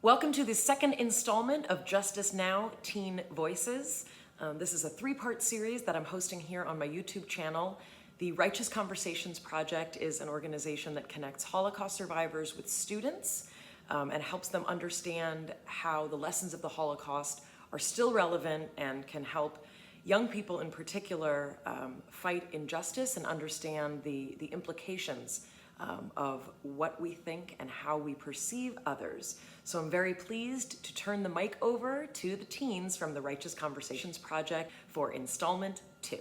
Welcome to the second installment of Justice Now Teen Voices. This is a three-part series that I'm hosting here on my YouTube channel. The Righteous Conversations Project is an organization that connects Holocaust survivors with students and helps them understand how the lessons of the Holocaust are still relevant and can help young people in particular fight injustice and understand the implications of what we think and how we perceive others. So I'm very pleased to turn the mic over to the teens from the Righteous Conversations Project for installment 2.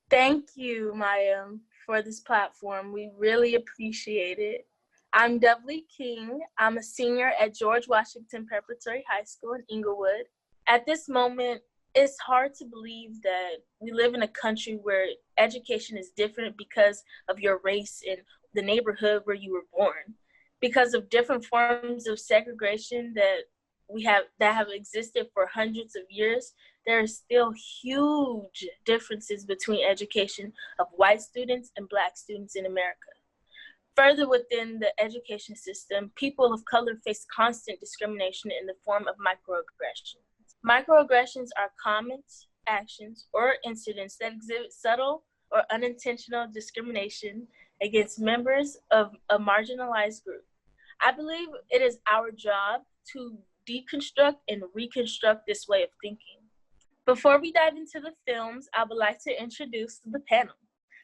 Thank you, Mayim, for this platform. We really appreciate it. I'm Dubli King. I'm a senior at George Washington Preparatory High School in Inglewood. At this moment, it's hard to believe that we live in a country where education is different because of your race and the neighborhood where you were born, because of different forms of segregation that have existed for hundreds of years. There are still huge differences between education of white students and Black students in America. Further within the education system, people of color face constant discrimination in the form of microaggressions. Microaggressions are comments, actions, or incidents that exhibit subtle or unintentional discrimination against members of a marginalized group. I believe it is our job to deconstruct and reconstruct this way of thinking. Before we dive into the films, I would like to introduce the panel.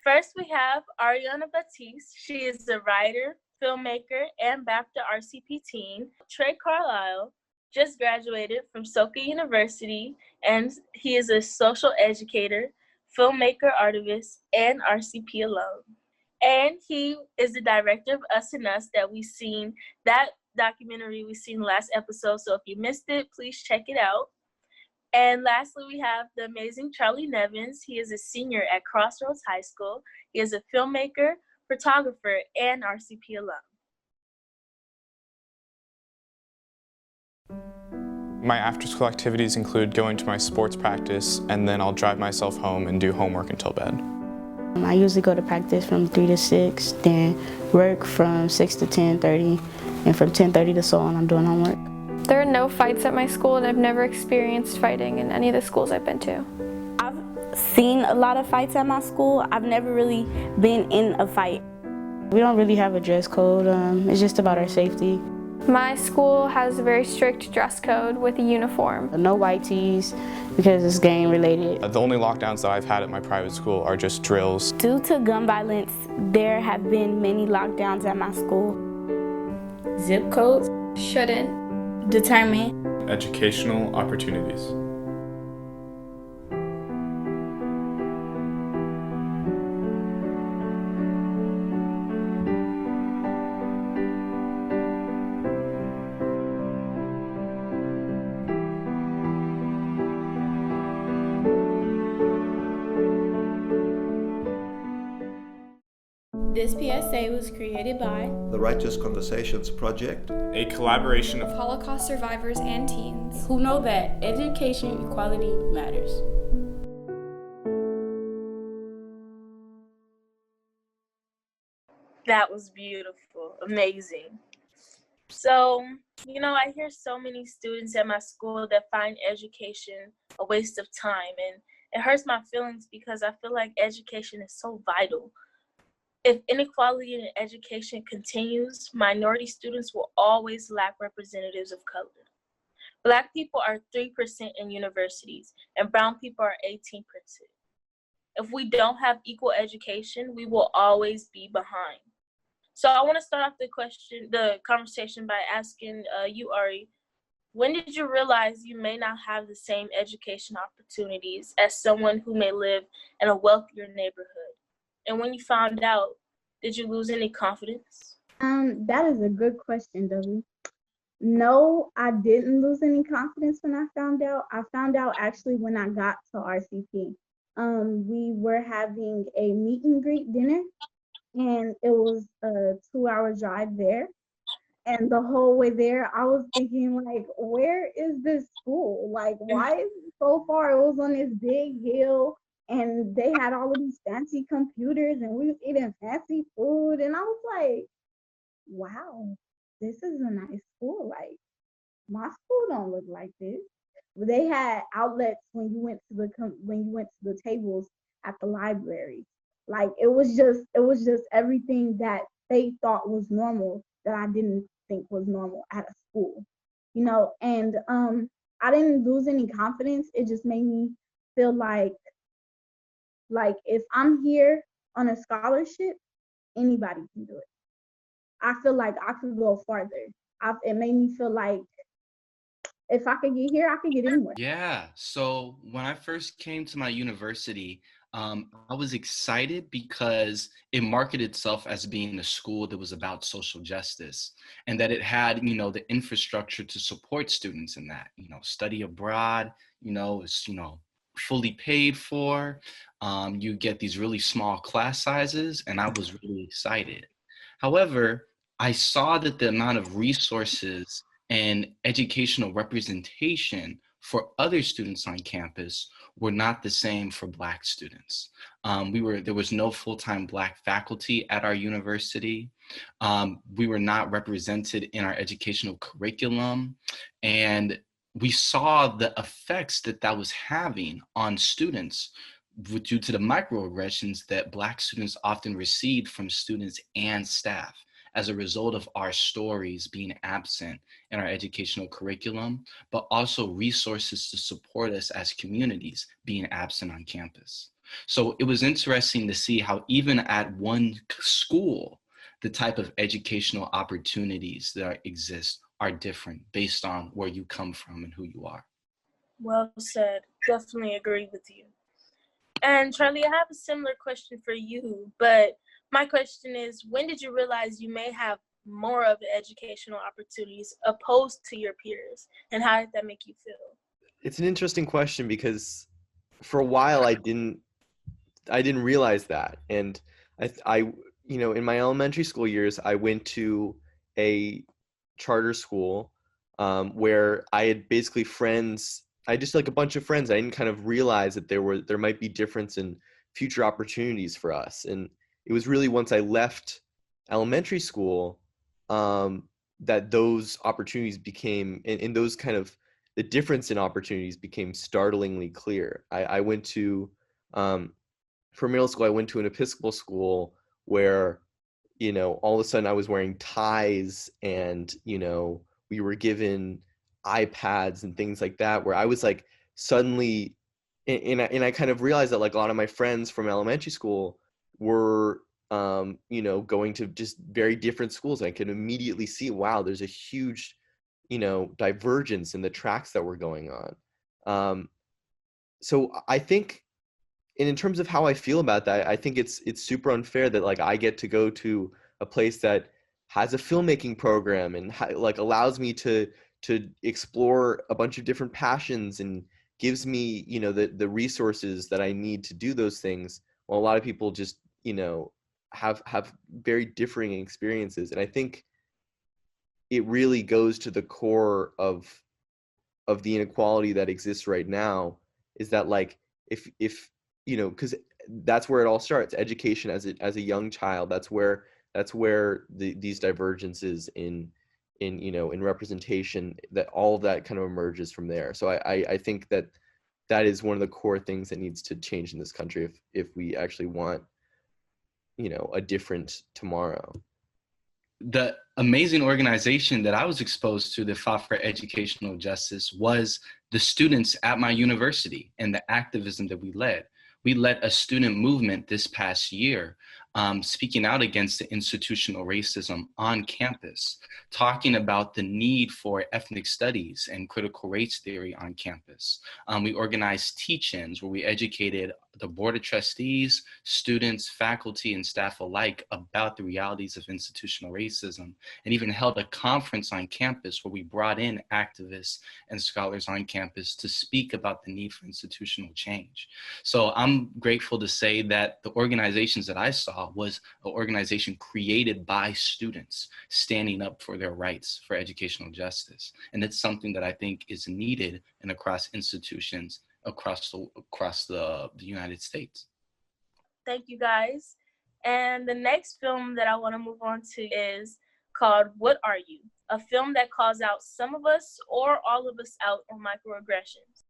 First, we have Ariana Batiste. She is a writer, filmmaker, and BAFTA RCP teen. Trey Carlisle just graduated from Soka University, and he is a social educator, filmmaker, artist, and RCP alum. And he is the director of Us and Us that we've seen, that documentary we seen last episode. So if you missed it, please check it out. And lastly, we have the amazing Charlie Nevins. He is a senior at Crossroads High School. He is a filmmaker, photographer, and RCP alum. My after-school activities include going to my sports practice, and then I'll drive myself home and do homework until bed. I usually go to practice from 3 to 6, then work from 6 to 10:30, and from 10:30 to so on, I'm doing homework. There are no fights at my school, and I've never experienced fighting in any of the schools I've been to. I've seen a lot of fights at my school. I've never really been in a fight. We don't really have a dress code. It's just about our safety. My school has a very strict dress code with a uniform. No white tees because it's gang related. The only lockdowns that I've had at my private school are just drills. Due to gun violence, there have been many lockdowns at my school. Zip codes Shouldn't determine Educational opportunities. This PSA was created by the Righteous Conversations Project, A collaboration of Holocaust survivors and teens who know that education equality matters. That was beautiful, amazing. So, I hear so many students at my school that find education a waste of time, and it hurts my feelings because I feel like education is so vital. If inequality in education continues, minority students will always lack representatives of color. Black people are 3% in universities, and brown people are 18%. If we don't have equal education, we will always be behind. So I want to start off the conversation by asking you, Ari, when did you realize you may not have the same education opportunities as someone who may live in a wealthier neighborhood? And when you found out, did you lose any confidence? That is a good question, Dubli. No, I didn't lose any confidence when I found out. I found out actually when I got to RCP. We were having a meet and greet dinner, and it was a 2-hour drive there. And the whole way there, I was thinking, like, where is this school? Like, why is it so far? It was on this big hill, and they had all of these fancy computers, and we was eating fancy food, and I was like, wow, this is a nice school. Like, my school don't look like this. They had outlets when you went to the tables at the library. Like, it was just everything that they thought was normal that I didn't think was normal at a school, and I didn't lose any confidence. It just made me feel like if I'm here on a scholarship, anybody can do it. I feel like I could go farther. It made me feel like if I could get here, I could get anywhere. Yeah. So when I first came to my university, I was excited because it marketed itself as being a school that was about social justice, and that it had, the infrastructure to support students in that, study abroad, it's, fully paid for. You get these really small class sizes, and I was really excited. However, I saw that the amount of resources and educational representation for other students on campus were not the same for Black students. There was no full-time Black faculty at our university. We were not represented in our educational curriculum. And we saw the effects that was having on students due to the microaggressions that Black students often received from students and staff as a result of our stories being absent in our educational curriculum, but also resources to support us as communities being absent on campus. So it was interesting to see how even at one school, the type of educational opportunities that exist are different based on where you come from and who you are. Well said. Definitely agree with you. And Charlie, I have a similar question for you, but my question is, when did you realize you may have more of the educational opportunities opposed to your peers, and how did that make you feel? It's an interesting question because for a while I didn't realize that. And I in my elementary school years, I went to a charter school where I had basically friends. I just like a bunch of friends. I didn't kind of realize that there might be difference in future opportunities for us. And it was really once I left elementary school that those opportunities became, and those kind of, the difference in opportunities became startlingly clear. I went to, for middle school, I went to an Episcopal school where, all of a sudden I was wearing ties, and, we were given iPads and things like that, where I was like suddenly, and I kind of realized that like a lot of my friends from elementary school were, going to just very different schools. I could immediately see, wow, there's a huge, divergence in the tracks that were going on. So I think, and in terms of how I feel about that, I think it's super unfair that like I get to go to a place that has a filmmaking program and like allows me to explore a bunch of different passions and gives me, the resources that I need to do those things, while a lot of people just, have very differing experiences. And I think it really goes to the core of the inequality that exists right now, is that like if because that's where it all starts. Education as a young child, that's where these divergences in representation, that all of that kind of emerges from there. So I think that is one of the core things that needs to change in this country if we actually want a different tomorrow. The amazing organization that I was exposed to that fought for educational justice was the students at my university and the activism that we led. We led a student movement this past year, speaking out against the institutional racism on campus, talking about the need for ethnic studies and critical race theory on campus. We organized teach-ins where we educated the Board of Trustees, students, faculty, and staff alike about the realities of institutional racism, and even held a conference on campus where we brought in activists and scholars on campus to speak about the need for institutional change. So I'm grateful to say that the organizations that I saw was an organization created by students standing up for their rights for educational justice. And it's something that I think is needed and across institutions across the United States. Thank you guys. And the next film that I want to move on to is called What Are You? A film that calls out some of us or all of us out on microaggressions.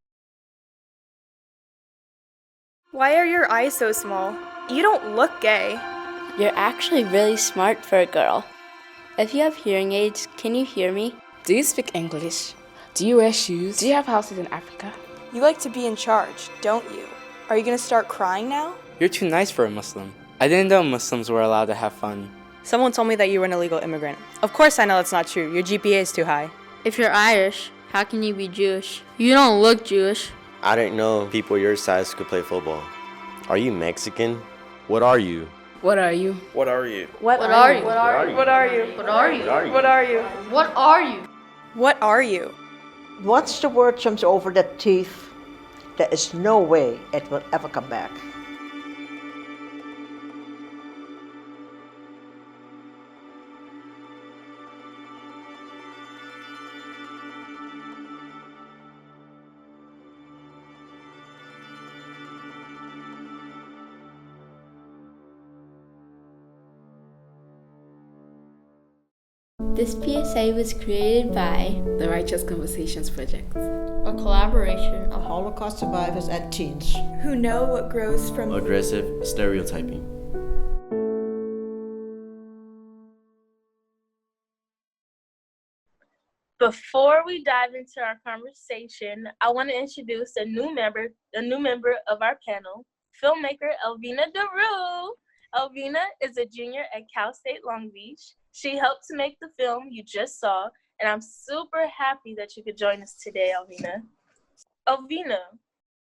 Why are your eyes so small? You don't look gay. You're actually really smart for a girl. If you have hearing aids, can you hear me? Do you speak English? Do you wear shoes? Do you have houses in Africa? You like to be in charge, don't you? Are you gonna start crying now? You're too nice for a Muslim. I didn't know Muslims were allowed to have fun. Someone told me that you were an illegal immigrant. Of course I know that's not true. Your GPA is too high. If you're Irish, how can you be Jewish? You don't look Jewish. I didn't know people your size could play football. Are you Mexican? What are you? What are you? What are you? What are you? What are you? What are you? What are you? What are you? What are you? What are you? Once the word jumps over the teeth, there is no way it will ever come back. This PSA was created by the Righteous Conversations Project, a collaboration of Holocaust survivors and teens who know what grows from aggressive stereotyping. Before we dive into our conversation, I want to introduce a new member of our panel, filmmaker Elvina DeRue. Elvina is a junior at Cal State Long Beach. She helped to make the film you just saw, and I'm super happy that you could join us today, Elvina. Elvina,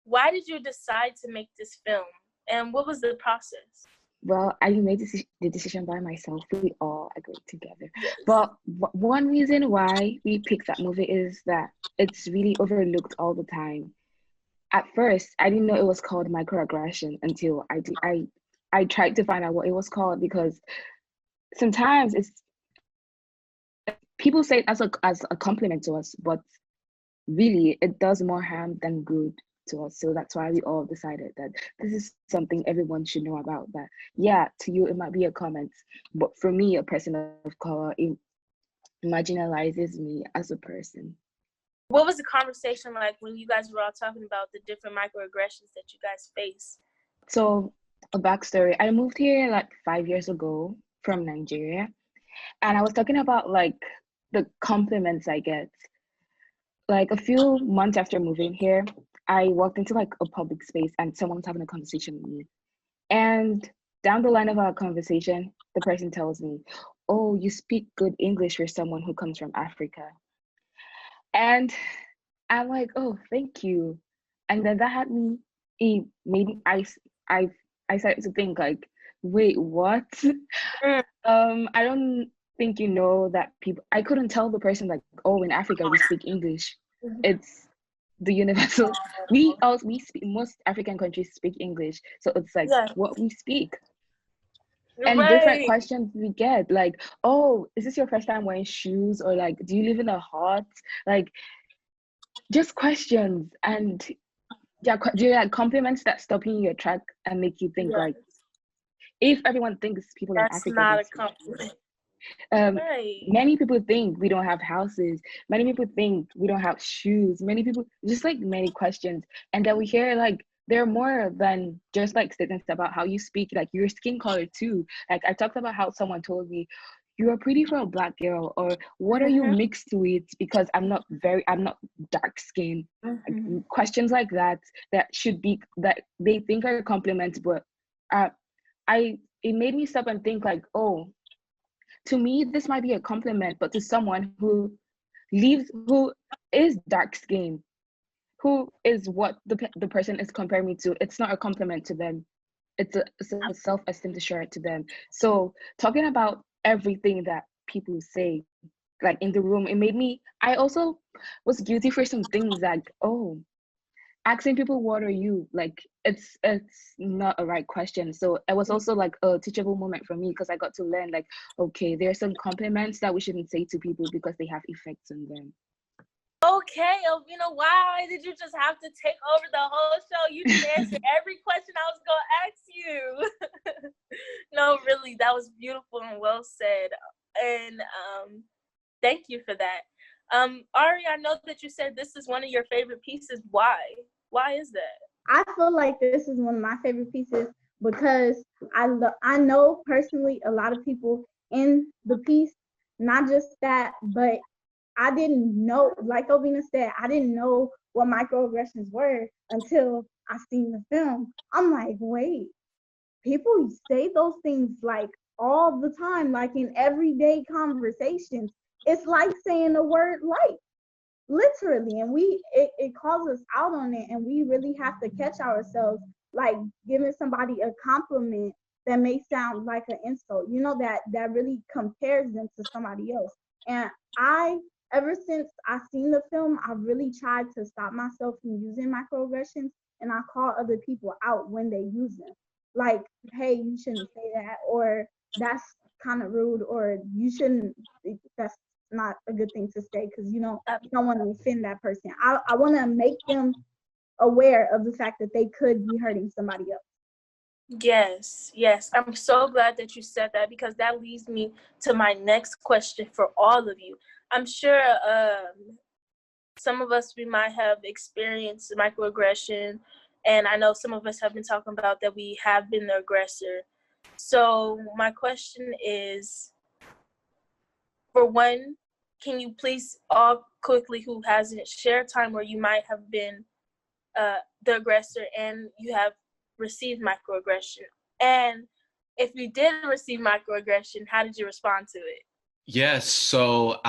why did you decide to make this film, and what was the process? Well, I didn't make the decision by myself. We all agreed together. But one reason why we picked that movie is that it's really overlooked all the time. At first, I didn't know it was called Microaggression until I tried to find out what it was called, because sometimes people say it as a compliment to us, but really it does more harm than good to us. So that's why we all decided that this is something everyone should know about. That, yeah, to you it might be a comment, but for me, a person of color, it marginalizes me as a person. What was the conversation like when you guys were all talking about the different microaggressions that you guys face? So a backstory, I moved here like 5 years ago from Nigeria, and I was talking about like the compliments I get. Like a few months after moving here, I walked into like a public space and someone was having a conversation with me. And down the line of our conversation, the person tells me, "Oh, you speak good English for someone who comes from Africa." And I'm like, "Oh, thank you." And then that had me, it made me, I started to think like, wait, what? I don't think you know that people, I couldn't tell the person like, oh, in Africa we speak English. It's the universal, we speak, most African countries speak English. So it's like what we speak. And different questions we get, like, oh, is this your first time wearing shoes? Or like, do you live in a hut? Like, just questions. And yeah, compliments that stop you in your track and make you think like, if everyone thinks people in Africa, not a compliment. Many people think we don't have houses. Many people think we don't have shoes. Many people, just like many questions. And then we hear like, there are more than just like statements about how you speak, like your skin color too. Like I talked about how someone told me, you are pretty for a Black girl, or what are you mixed with? Because I'm not dark skinned. Like, questions like that should be, that they think are compliments, but it made me stop and think like, oh, to me this might be a compliment, but to someone who is dark skinned, who is what the person is comparing me to, it's not a compliment to them. It's a self-esteem destroyer to them. So talking about everything that people say, like in the room, it made me, I also was guilty for some things like, oh, asking people what are you, like it's not a right question. So it was also like a teachable moment for me, because I got to learn like, okay, there are some compliments that we shouldn't say to people because they have effects on them. Okay, Elvina, why did you just have to take over the whole show? You just answered every question I was gonna ask you. No, really, that was beautiful and well said. And thank you for that. Ari, I know that you said this is one of your favorite pieces. Why? Why is that? I feel like this is one of my favorite pieces because I know personally a lot of people in the piece, not just that, but I didn't know, like Ovina said, I didn't know what microaggressions were until I seen the film. I'm like, wait, people say those things like all the time, like in everyday conversations. It's like saying the word like, literally, and it calls us out on it, and we really have to catch ourselves, like giving somebody a compliment that may sound like an insult, that really compares them to somebody else. And ever since I seen the film, I've really tried to stop myself from using microaggressions, and I call other people out when they use them. Like, hey, you shouldn't say that, or that's kind of rude, or you shouldn't, that's not a good thing to say, because you don't want to offend that person. I want to make them aware of the fact that they could be hurting somebody else. Yes. I'm so glad that you said that, because that leads me to my next question for all of you. I'm sure some of us, we might have experienced microaggression, and I know some of us have been talking about that we have been the aggressor. So my question is, for one, can you please all quickly, who hasn't, share a time where you might have been the aggressor and you have received microaggression? And if you did receive microaggression, how did you respond to it? Yes, so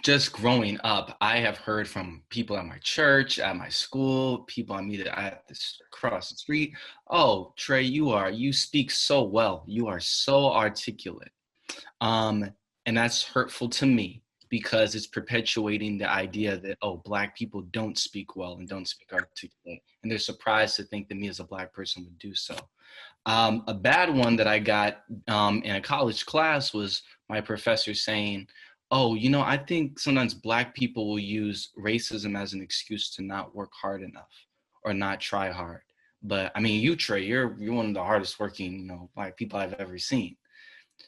just growing up, I have heard from people at my church, at my school, people I meet across the street. Oh, Trey, you speak so well. You are so articulate. And that's hurtful to me, because it's perpetuating the idea that, Black people don't speak well and don't speak articulate. And they're surprised to think that me as a Black person would do so. A bad one that I got in a college class was my professor saying, I think sometimes Black people will use racism as an excuse to not work hard enough or not try hard. But I mean, you, Trey, you're one of the hardest working, Black people I've ever seen.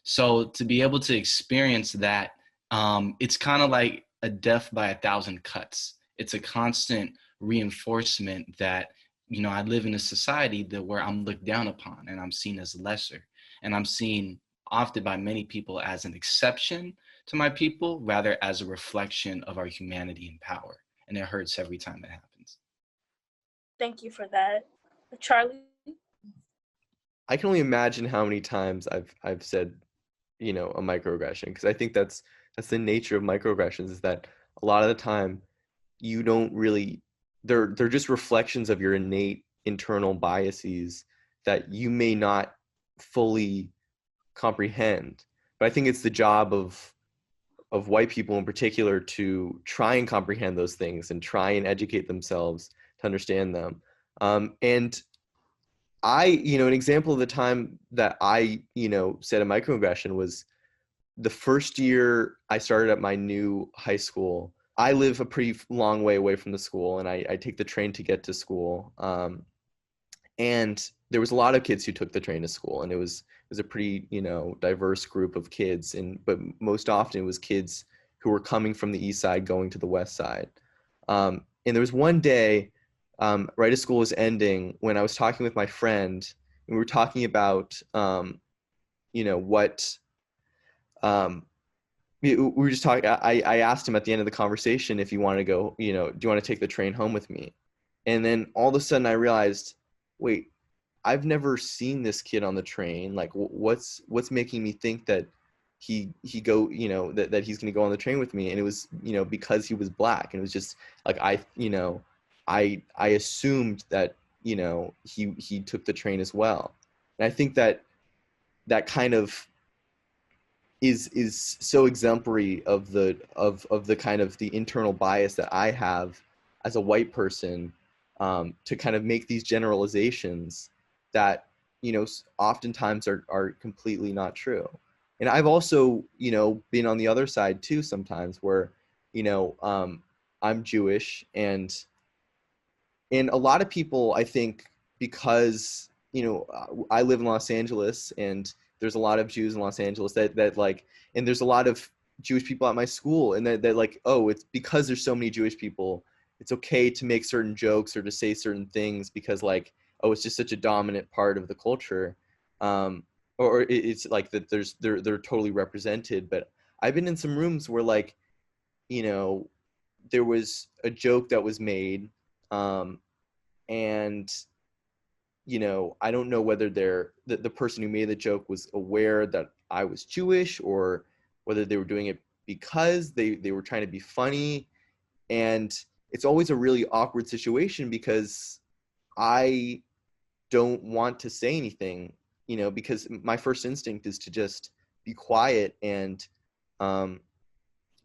So to be able to experience that, it's kind of like a death by 1,000 cuts. It's a constant reinforcement that, I live in a society where I'm looked down upon and I'm seen as lesser. And I'm seen often by many people as an exception to my people, rather as a reflection of our humanity and power. And it hurts every time it happens. Thank you for that. Charlie? I can only imagine how many times I've said, a microaggression, because I think that's the nature of microaggressions, is that a lot of the time you don't really, they're just reflections of your innate internal biases that you may not fully comprehend. But I think it's the job of white people in particular to try and comprehend those things and try and educate themselves to understand them. And an example of the time that I, said a microaggression was the first year I started at my new high school. I live a pretty long way away from the school, and I take the train to get to school. And there was a lot of kids who took the train to school, and it was a pretty, diverse group of kids. But most often it was kids who were coming from the east side going to the west side. And there was one day, right as school was ending, when I was talking with my friend, and we were talking about, we were just talking. I asked him at the end of the conversation if he wanted to go, do you want to take the train home with me? And then all of a sudden I realized, wait, I've never seen this kid on the train. Like, what's making me think that he go, that he's going to go on the train with me? And it was, because he was Black. And it was just like, I assumed that, he took the train as well. And I think that kind of is so exemplary of the kind of the internal bias that I have as a white person, to kind of make these generalizations that, oftentimes are completely not true. And I've also, been on the other side too sometimes, where, I'm Jewish, and a lot of people, I think, because, you know, I live in Los Angeles, and there's a lot of Jews in Los Angeles that like, and there's a lot of Jewish people at my school, and that like, oh, it's because there's so many Jewish people, it's okay to make certain jokes or to say certain things because, like, oh, it's just such a dominant part of the culture, or it's like that they're totally represented. But I've been in some rooms where, like, you know, there was a joke that was made, and, you know, I don't know whether the person who made the joke was aware that I was Jewish, or whether they were doing it because they were trying to be funny. And it's always a really awkward situation because I don't want to say anything, you know, because my first instinct is to just be quiet and,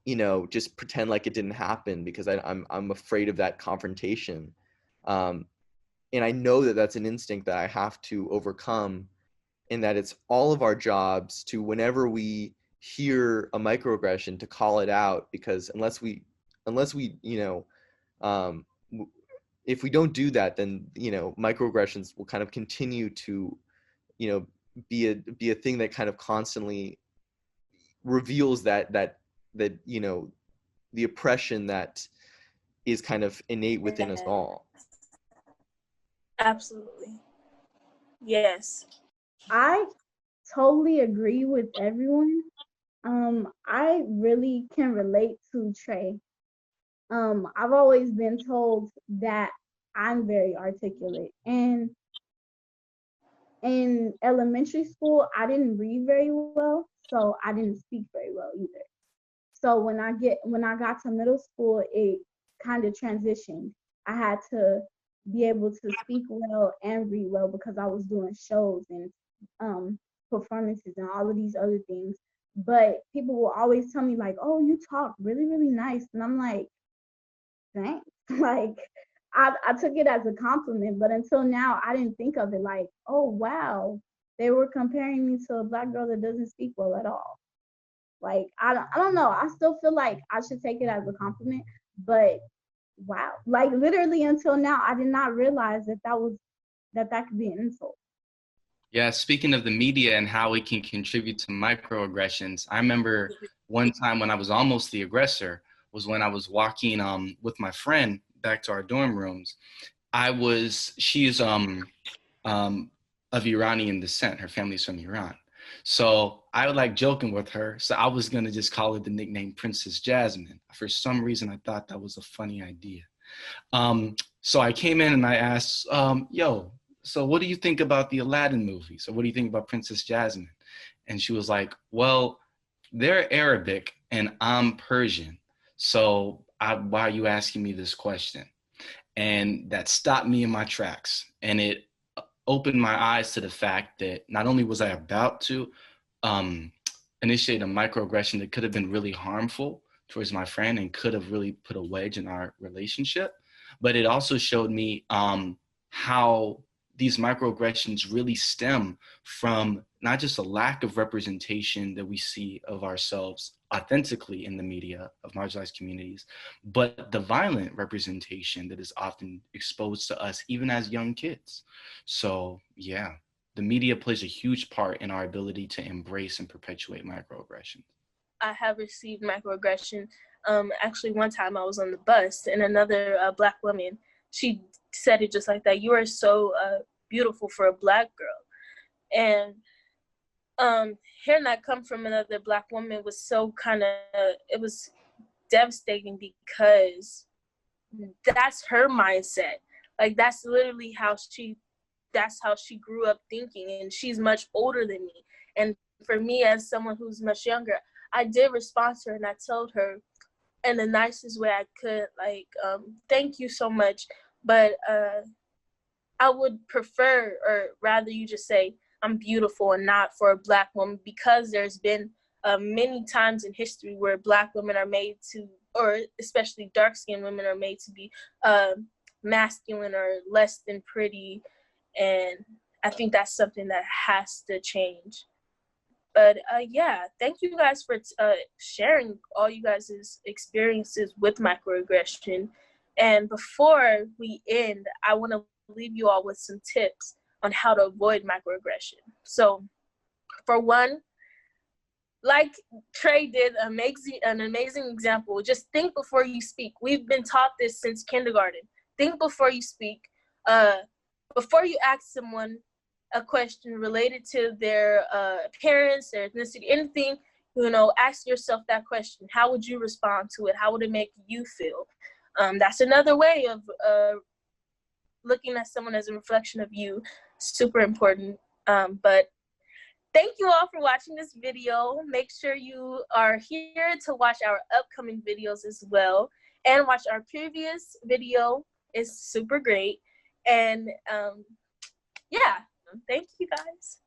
you know, just pretend like it didn't happen, because I'm afraid of that confrontation. And I know that that's an instinct that I have to overcome, and that it's all of our jobs to, whenever we hear a microaggression, to call it out, because unless we, you know, if we don't do that, then, you know, microaggressions will kind of continue to, you know, be a thing that kind of constantly reveals that, you know, the oppression that is kind of innate within us all. Absolutely. Yes. I totally agree with everyone. I really can relate to Trey. I've always been told that I'm very articulate, and in elementary school, I didn't read very well, so I didn't speak very well either. So when I got to middle school, it kind of transitioned. I had to be able to speak well and read well because I was doing shows and performances and all of these other things. But people will always tell me like, "Oh, you talk really, really nice," and I'm like, "Thanks." Like, I took it as a compliment, but until now, I didn't think of it like, "Oh, wow, they were comparing me to a Black girl that doesn't speak well at all." Like, I don't know. I still feel like I should take it as a compliment, but wow, like literally until now, I did not realize that could be an insult. Yeah, speaking of the media and how it can contribute to microaggressions, I remember one time when I was almost the aggressor was when I was walking with my friend back to our dorm rooms. She is of Iranian descent. Her family's from Iran. So I was like joking with her. So I was gonna just call her the nickname Princess Jasmine. For some reason, I thought that was a funny idea. So I came in and I asked, yo, so what do you think about the Aladdin movie? So what do you think about Princess Jasmine? And she was like, well, they're Arabic and I'm Persian. So why are you asking me this question? And that stopped me in my tracks. And it opened my eyes to the fact that not only was I about to initiate a microaggression that could have been really harmful towards my friend and could have really put a wedge in our relationship, but it also showed me how these microaggressions really stem from not just a lack of representation that we see of ourselves authentically in the media of marginalized communities, but the violent representation that is often exposed to us even as young kids. So yeah, the media plays a huge part in our ability to embrace and perpetuate microaggressions. I have received microaggression. Actually, one time I was on the bus and another Black woman, she said it just like that. "You are so beautiful for a Black girl." And hearing that come from another Black woman was so it was devastating because that's her mindset. Like, that's literally how she grew up thinking, and she's much older than me. And for me, as someone who's much younger, I did respond to her and I told her in the nicest way I could, like, thank you so much, but I would prefer, or rather you just say, I'm beautiful and not for a Black woman, because there's been many times in history where Black women are made to, or especially dark-skinned women are made to be masculine or less than pretty. And I think that's something that has to change. But yeah, thank you guys for sharing all you guys' experiences with microaggression. And before we end, I want to leave you all with some tips on how to avoid microaggression. So for one, like Trey did an amazing example, just think before you speak. We've been taught this since kindergarten. Think before you speak. Before you ask someone a question related to their parents, their ethnicity, anything, ask yourself that question. How would you respond to it? How would it make you feel? That's another way of looking at someone as a reflection of you. Super important. But thank you all for watching this video. Make sure you are here to watch our upcoming videos as well, and watch our previous video. It's super great. And yeah, thank you guys.